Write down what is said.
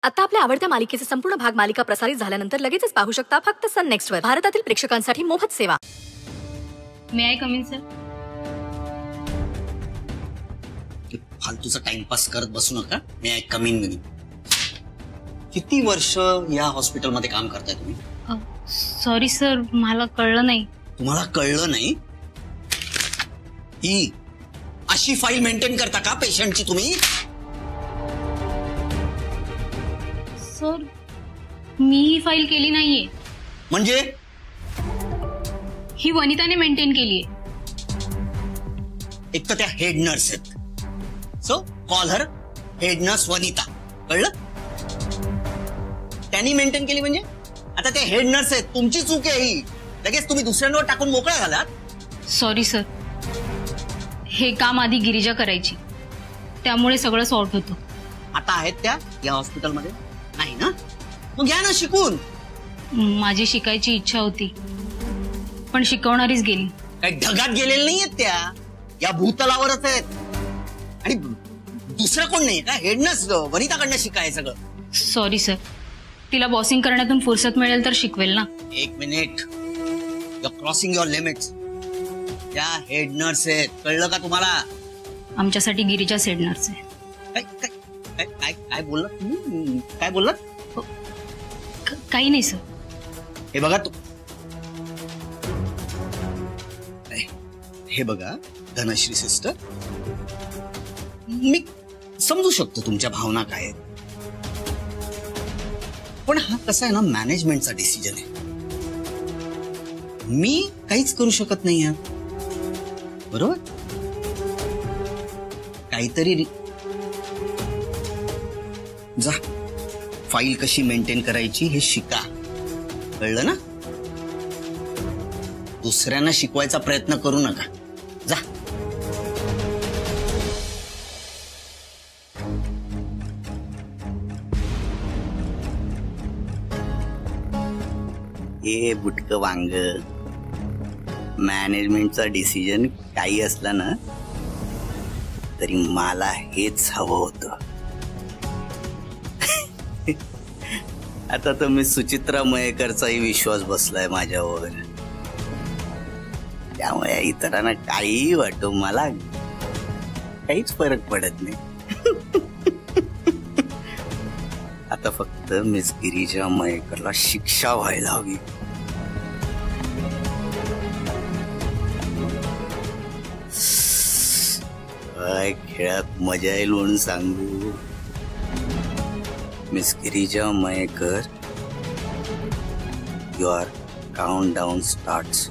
आता आपल्या आवडत्या मालिकेचे संपूर्ण भाग मालिका प्रसारित झाल्यानंतर लगेचच पाहू शकता फक्त सन नेक्स्ट वर. भारतातील प्रेक्षकांसाठी मोफत सेवा. May I come in sir? फालतूचा टाइमपास करत बसू नका. May I come in. किती वर्ष या हॉस्पिटलमध्ये काम करताय तुम्ही? सॉरी सर, मला कळलं नाही. तुम्हाला कळलं नाही? ही अशी फाईल मेंटेन करता का पेशंटची तुम्ही? सर, मी ही फाईल केली नाहीये. म्हणजे ही वनिताने मेंटेन केलीये. एक तर त्या हेड नर्स आहेत. So call her head nurse Vanita. कळलं? त्यांनी मेंटेन केली म्हणजे आता ते हेड नर्स आहेत. तुमची चूक आहे ही. लगेच तुम्ही दुसऱ्यांवर टाकून मोकळा झालात. सॉरी सर, हे काम आधी गिरिजा करायची, त्यामुळे सगळं सॉर्ट होतं. आता आहेत त्या या हॉस्पिटलमध्ये? नाही ना? मग घ्या ना शिकून. माझी शिकायची इच्छा होती, पण शिकवणारीच गेली. काही ढगात गेलेल्या नाहीयेत त्या, या भूतलावरच आहेत. आणि दुसरं कोण नाही का? हेड नर्स वनिताकडनं शिकाय सगळं. सॉरी सर, तिला बॉसिंग करण्यातून फुरसत मिळेल तर शिकवेल ना. एक minute, you are crossing your limits. त्या हेड नर्स आहेत. कळलं का तुम्हाला? आमच्यासाठी गिरिजाच हेड नर्स आहे. काय बोललात तुम्ही? काय बोललात? काही नाही सर. हे बघा हे बघा धनश्री सिस्टर, मी समजू शकतो तुमच्या भावना काय आहेत, पण हा कसा आहे ना, मॅनेजमेंटचा डिसिजन आहे. मी काहीच करू शकत नाही आहे. बरोबर? काहीतरी जा, फाईल कशी मेंटेन करायची हे शिका. कळलं ना? दुसऱ्यांना शिकवायचा प्रयत्न करू नका. जा. हे बुटक वांग, मॅनेजमेंटचा डिसिजन काही असला ना तरी मला हेच हवं होतं. आता तर मी सुचित्रा मयेकरचाही विश्वास बसलाय माझ्यावर. त्यामुळे इतरांना काही वाटो, मला काहीच फरक पडत नाही. आता फक्त मिस गिरिजा मयेकरला शिक्षा व्हायला हवी. काय खेळात मजा येईल म्हणून सांगू. Miss Girija Mayekar, your countdown starts